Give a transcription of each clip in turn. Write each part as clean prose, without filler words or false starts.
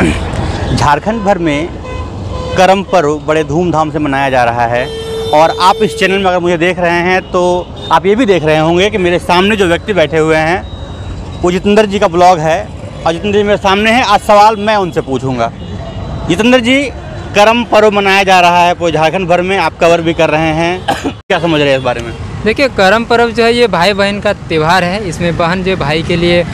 झारखंड भर में करम पर्व बड़े धूमधाम से मनाया जा रहा है और आप इस चैनल में अगर मुझे देख रहे हैं तो आप ये भी देख रहे होंगे कि मेरे सामने जो व्यक्ति बैठे हुए हैं वो जितेंद्र जी का ब्लॉग है और जितेंद्र जी मेरे सामने हैं। आज सवाल मैं उनसे पूछूंगा। जितेंद्र जी, करम पर्व मनाया जा रहा है पूरे झारखंड भर में, आप कवर भी कर रहे हैं, क्या समझ रहे हैं इस बारे में? देखिए, करम पर्व जो है ये भाई बहन का त्यौहार है। इसमें बहन जो भाई के लिए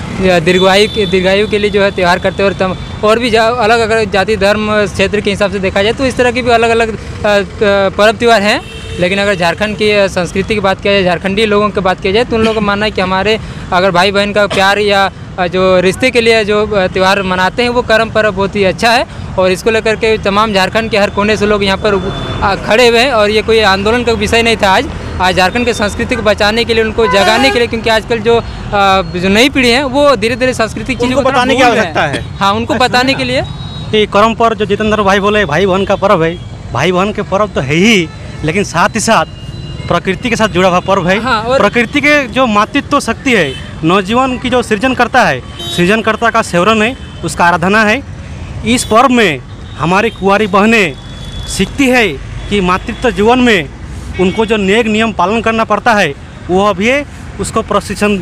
दीर्घायु के लिए जो है त्यौहार करते हैं और भी अलग अगर जाति धर्म क्षेत्र के हिसाब से देखा जाए तो इस तरह के भी अलग अलग पर्व त्यौहार हैं। लेकिन अगर झारखंड की संस्कृति की बात किया जाए, झारखंडी लोगों की बात किया जाए तो उन लोगों का मानना है कि हमारे अगर भाई बहन का प्यार या जो रिश्ते के लिए जो त्यौहार मनाते हैं वो करम पर्व बहुत ही अच्छा है। और इसको लेकर के तमाम झारखंड के हर कोने से लोग यहाँ पर खड़े हुए हैं और ये कोई आंदोलन का विषय नहीं था। आज झारखंड की संस्कृति को बचाने के लिए, उनको जगाने के लिए, क्योंकि आजकल जो नई पीढ़ी है वो धीरे धीरे सांस्कृतिक चीज़ों को बताने की आवश्यकता है। हाँ, उनको बताने के लिए कि करम पर्व जो जितेंद्र भाई बोले भाई बहन का पर्व है, भाई बहन के पर्व तो है ही, लेकिन साथ ही साथ प्रकृति के साथ जुड़ा हुआ पर्व है। हाँ, प्रकृति के जो मातृत्व शक्ति है, नौजीवन की जो सृजन करता है, सृजनकर्ता का सेवरन है, उसका आराधना है। इस पर्व में हमारी कुंवारी बहनें सीखती है कि मातृत्व जीवन में उनको जो नेक नियम पालन करना पड़ता है वो अभी उसको प्रशिक्षण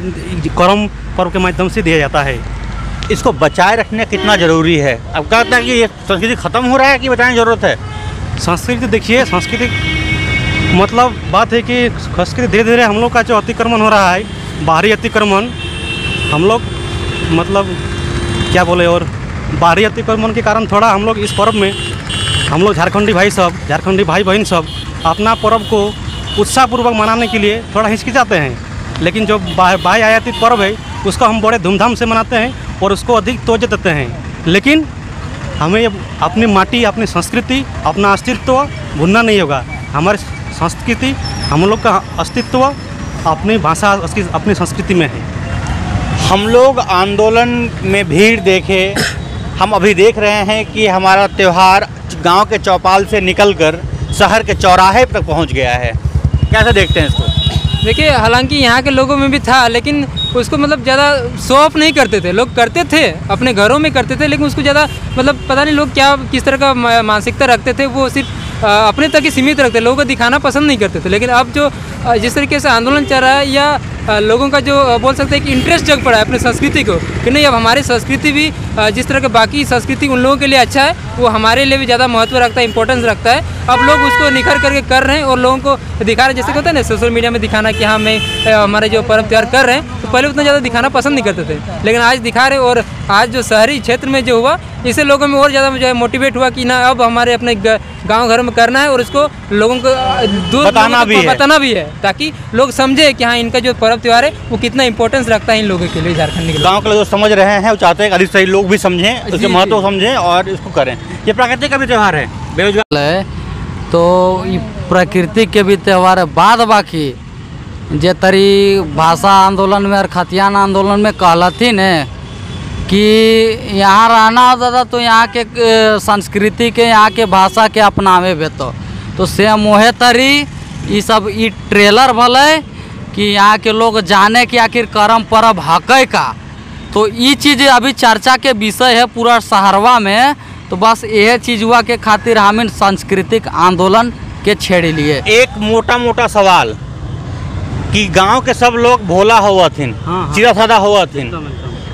करम पर्व के माध्यम से दिया जाता है। इसको बचाए रखना कितना ज़रूरी है? अब कहता है कि ये संस्कृति ख़त्म हो रहा है कि बचाने की ज़रूरत है? संस्कृति देखिए, संस्कृति मतलब बात है कि संस्कृति धीरे धीरे हम लोग का जो अतिक्रमण हो रहा है, बाहरी अतिक्रमण, हम लोग मतलब क्या बोले, और बाहरी अतिक्रमण के कारण थोड़ा हम लोग इस पर्व में हम लोग झारखंडी भाई बहन सब अपना पर्व को उत्साहपूर्वक मनाने के लिए थोड़ा हिचकिचाते हैं। लेकिन जो बाह्य आयातित पर्व है उसको हम बड़े धूमधाम से मनाते हैं और उसको अधिक तवज्जो देते हैं। लेकिन हमें अपनी माटी, अपनी संस्कृति, अपना अस्तित्व भूलना नहीं होगा। हमारी संस्कृति, हम लोग का अस्तित्व अपनी भाषा, अपनी संस्कृति में है। हम लोग आंदोलन में भीड़ देखे, हम अभी देख रहे हैं कि हमारा त्यौहार गांव के चौपाल से निकलकर शहर के चौराहे तक पहुंच गया है। कैसे देखते हैं इसको? देखिए, हालांकि यहाँ के लोगों में भी था, लेकिन उसको मतलब ज़्यादा शो ऑफ नहीं करते थे। लोग करते थे, अपने घरों में करते थे, लेकिन उसको ज़्यादा मतलब पता नहीं लोग क्या किस तरह का मानसिकता रखते थे, वो सिर्फ अपने तक ही सीमित रखते, लोगों को दिखाना पसंद नहीं करते थे। लेकिन अब जो जिस तरीके से आंदोलन चल रहा है या लोगों का जो बोल सकते हैं कि इंटरेस्ट जग पड़ा है अपनी संस्कृति को, कि नहीं अब हमारी संस्कृति भी जिस तरह के बाकी संस्कृति उन लोगों के लिए अच्छा है, वो हमारे लिए भी ज़्यादा महत्व रखता है, इंपॉर्टेंस रखता है। अब लोग उसको निखर करके कर रहे हैं और लोगों को दिखा रहे हैं। जैसे होता है ना सोशल मीडिया में दिखाना कि हाँ मैं हमारे जो पर्व त्यौहार कर रहे हैं, तो पहले उतना ज़्यादा दिखाना पसंद नहीं करते थे, लेकिन आज दिखा रहे। और आज जो शहरी क्षेत्र में जो हुआ, इससे लोगों में और ज़्यादा जो है मोटिवेट हुआ कि ना अब हमारे अपने गाँव घर में करना है और उसको लोगों को बताना भी है, ताकि लोग समझे कि हाँ इनका जो पर्व त्यौहार है वो कितना इंपॉर्टेंस रखता है इन लोगों के लिए, झारखंड के गाँव के लोग समझ रहे हैं, वो चाहते हैं अधिक सही लोग भी समझें, उसके महत्व समझें और इसको करें। ये प्रकृति का भी त्यौहार है, बेरोजगार है तो प्रकृति के भी त्यौहार है। बाद बाकी जे तरी भाषा आंदोलन में और खतियान आंदोलन में कहलथिन है कि यहाँ रहना हो दादा तो यहाँ के संस्कृति के, यहाँ के भाषा के अपनावे बेतो, तो से मोहे तरी ये सब ई ट्रेलर भले कि यहाँ के लोग जाने कि आखिर करम पर्व हकै का। तो ये चीज़ अभी चर्चा के विषय है पूरा शहरवा में। तो बस यह चीज़ हुआ के खातिर हम सांस्कृतिक आंदोलन के छेड़ लिए। एक मोटा मोटा सवाल कि गांव के सब लोग भोला हुआ थिन, सीधा साधा हुआ थिन,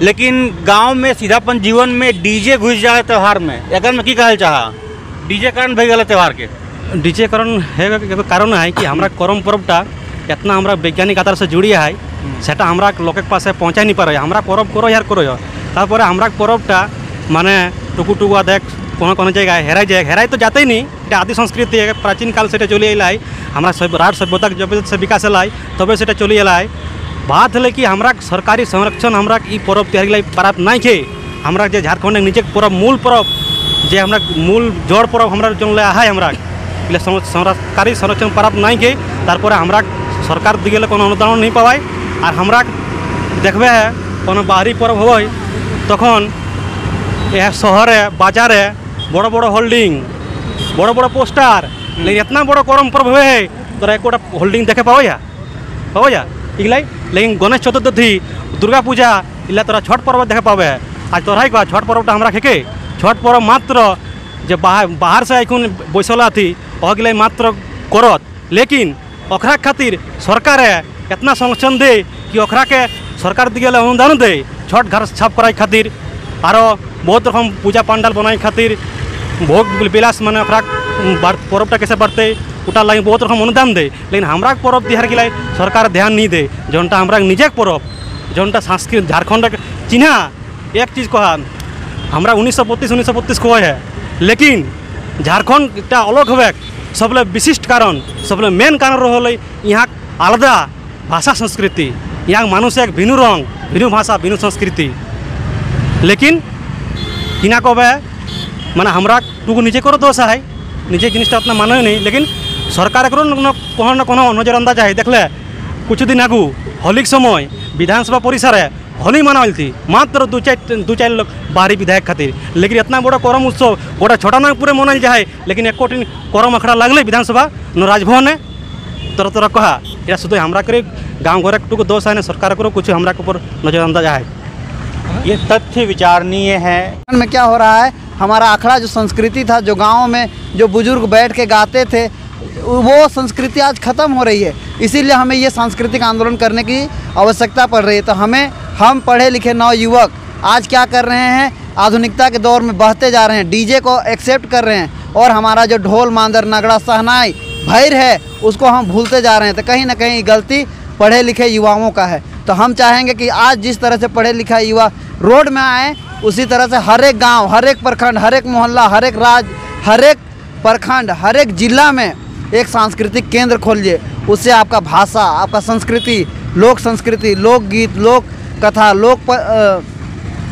लेकिन गांव में सीधापन जीवन में डीजे घुस जाए त्यौहार में, एक में की कहल चाहा डीजे कारण भई गल त्यौहार के? डीजे कारण है कारण है कि हमारा करम पर्वटा इतना हमारा वैज्ञानिक आधार से जुड़ी है, सेटा हमारा लोक के पास पहुँचा नहीं पारे। हमारा पर्व करो यार करो, तारपरे हमारा पर्वटा माने टुकु टुकुआ देख कोनो जगह हेराई तो जाते ही नहीं। ये आदि संस्कृति है, प्राचीन काल से चली आए, हमारा राज सभ्यता जब से विकास है तब से चली आए। बात है कि हमारा सरकारी संरक्षण हमारा ई पर्व त्यौहार प्राप्त नहीं है। हमारा जो झारखंड नीचे पर्व मूल पर्व जे हमारा मूल जड़ पर्व हमारा जो है, हमारा सरकारी संरक्षण प्राप्त नहीं है। तारपरे हमारा सरकार दिए कोनो अनुदान नहीं पावाई। और हमारा देखबे है कोनो बाहरी पर्व हो तखन यह शहर है, बाजार है, बड़ बड़ होल्डिंग, बड़ बड़ पोस्टर, लेकिन इतना बड़ा करम पर्व है तोरा एक होल्डिंग देखे पाओ या इगलाई। लेकिन गणेश चतुर्थी, दुर्गा पूजा इला तोरा छठ पर्व देखे पावे। आज तोरा छठ पर्वटा हमारा खेके छठ पर्व मात्र जे बाहर से आइकुन बैसला थी अगले मात्र करत, लेकिन ओकरा खातिर सरकार इतना संरक्षण दे कि ओकरा के सरकार दिए अनुदान दे छठ घर छाप कराई खातिर और बहुत रकम पूजा पंडाल बनाई खातिर भोग विलास माने पर्वटा कैसे बढ़ते उटा लगे बहुत रकम अनुदान दे। लेकिन हमारा पर्व तिहार के लिए सरकार ध्यान नहीं दे, जोनटा हमारा निजे पर्व जोनटा संस्कृत झारखंड चिन्हा एक चीज़ कहा हमारा 1932 को है, लेकिन झारखंड अलग हुए सबले विशिष्ट कारण सबले मेन कारण रहा यहाँ आलादा भाषा संस्कृति, यहाँ मानुष एक भिन्न रंग भिन्न भाषा भिन्न संस्कृति, लेकिन किना कब माने हमरा टुकु निजे करो दोष है निजे जिनिसटा उतना माने नहीं, लेकिन सरकार करो न कोनो नजरअंदाज है। देखले कुछ दिन आगू होली समय विधानसभा परिसर होली मनावल थी मात्र दो चार लोग बाहरी विधायक खातिर, लेकिन इतना बड़ा करम उत्सव गोटा छोटा ना पूरे मनाल जाए, लेकिन एक कोटिन करम अखड़ा लगले विधानसभा न राजभवन है तरह तरह कहा या शुद्ध हमरा करे गाँव घर टुकु दोष है, सरकार करो कुछ हमरा के ऊपर नजरअंदाज है। ये तथ्य विचारणीय है। में क्या हो रहा है, हमारा अखड़ा जो संस्कृति था, जो गाँव में जो बुजुर्ग बैठ के गाते थे, वो संस्कृति आज ख़त्म हो रही है। इसीलिए हमें ये सांस्कृतिक आंदोलन करने की आवश्यकता पड़ रही है। तो हम पढ़े लिखे नवयुवक आज क्या कर रहे हैं, आधुनिकता के दौर में बहते जा रहे हैं, डीजे को एक्सेप्ट कर रहे हैं और हमारा जो ढोल मांदर नगड़ा सहनाई भैर है उसको हम भूलते जा रहे हैं। तो कहीं ना कहीं गलती पढ़े लिखे युवाओं का है। तो हम चाहेंगे कि आज जिस तरह से पढ़े लिखा युवा रोड में आए, उसी तरह से हर एक गाँव, हर एक प्रखंड, हर एक मोहल्ला, हर एक राज्य, हर एक प्रखंड, हर एक जिला में एक सांस्कृतिक केंद्र खोलिए। उससे आपका भाषा, आपका संस्कृति, लोकगीत, लोक कथा,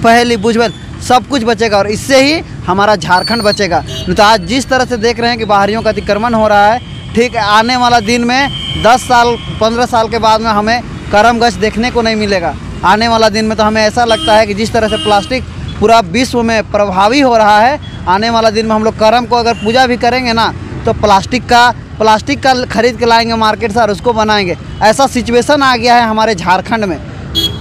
पहेली, बुझबल सब कुछ बचेगा और इससे ही हमारा झारखंड बचेगा। नहीं तो आज जिस तरह से देख रहे हैं कि बाहरियों का अतिक्रमण हो रहा है, ठीक आने वाला दिन में 10 साल 15 साल के बाद में हमें करमगश देखने को नहीं मिलेगा। आने वाला दिन में तो हमें ऐसा लगता है कि जिस तरह से प्लास्टिक पूरा विश्व में प्रभावी हो रहा है, आने वाला दिन में हम लोग करम को अगर पूजा भी करेंगे ना तो प्लास्टिक का खरीद के लाएंगे मार्केट से और उसको बनाएंगे। ऐसा सिचुएशन आ गया है हमारे झारखंड में,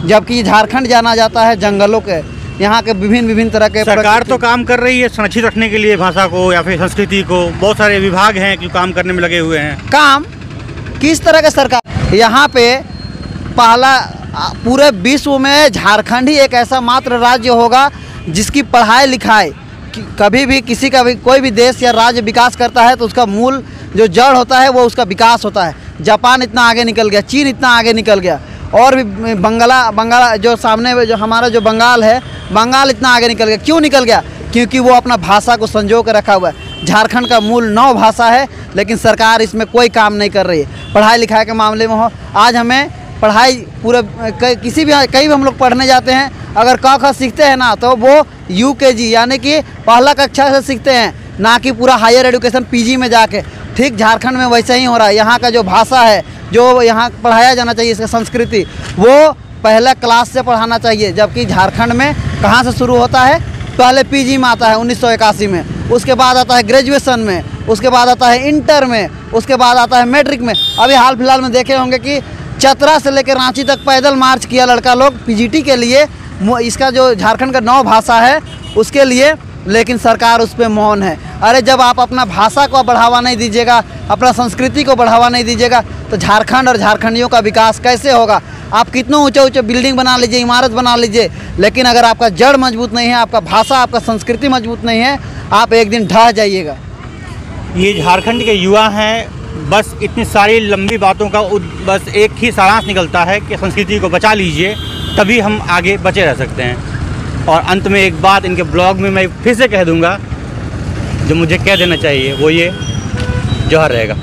जबकि झारखंड जाना जाता है जंगलों के, यहाँ के विभिन्न तरह के। सरकार तो काम कर रही है संरक्षित रखने के लिए भाषा को या फिर संस्कृति को, बहुत सारे विभाग हैं जो काम करने में लगे हुए हैं। काम किस तरह के सरकार, यहाँ पे पहला पूरे विश्व में झारखंड ही एक ऐसा मात्र राज्य होगा जिसकी पढ़ाई लिखाई कभी भी किसी का भी कोई भी देश या राज्य विकास करता है तो उसका मूल जो जड़ होता है वो उसका विकास होता है। जापान इतना आगे निकल गया, चीन इतना आगे निकल गया, और भी बंगाला जो सामने जो हमारा जो बंगाल है, बंगाल इतना आगे निकल गया। क्यों निकल गया? क्योंकि वो अपना भाषा को संजो कर रखा हुआ है। झारखंड का मूल 9 भाषा है, लेकिन सरकार इसमें कोई काम नहीं कर रही है। पढ़ाई लिखाई के मामले में हो, आज हमें पढ़ाई पूरे कहीं भी हम लोग पढ़ने जाते हैं, अगर क ख सीखते हैं ना तो वो UKG यानी कि पहला कक्षा से सीखते हैं, ना कि पूरा हायर एजुकेशन PG में जाके। ठीक झारखंड में वैसा ही हो रहा है। यहाँ का जो भाषा है, जो यहाँ पढ़ाया जाना चाहिए, इसका संस्कृति, वो पहला क्लास से पढ़ाना चाहिए। जबकि झारखंड में कहाँ से शुरू होता है, पहले PG में आता है 1981 में, उसके बाद आता है ग्रेजुएशन में, उसके बाद आता है इंटर में, उसके बाद आता है मैट्रिक में। अभी हाल फिलहाल में देखे होंगे कि चतरा से लेकर रांची तक पैदल मार्च किया लड़का लोग PGT के लिए, इसका जो झारखंड का 9 भाषा है उसके लिए, लेकिन सरकार उस पर मौन है। अरे जब आप अपना भाषा को बढ़ावा नहीं दीजिएगा, अपना संस्कृति को बढ़ावा नहीं दीजिएगा, तो झारखंड और झारखंडियों का विकास कैसे होगा? आप कितने ऊंचे बिल्डिंग बना लीजिए, इमारत बना लीजिए, लेकिन अगर आपका जड़ मजबूत नहीं है, आपका भाषा, आपका संस्कृति मजबूत नहीं है, आप एक दिन ढह जाइएगा। ये झारखंड के युवा हैं, बस इतनी सारी लंबी बातों का बस एक ही सारांश निकलता है कि संस्कृति को बचा लीजिए, तभी हम आगे बचे रह सकते हैं। और अंत में एक बात इनके ब्लॉग में मैं फिर से कह दूंगा, जो मुझे कह देना चाहिए, वो ये जौहर रहेगा।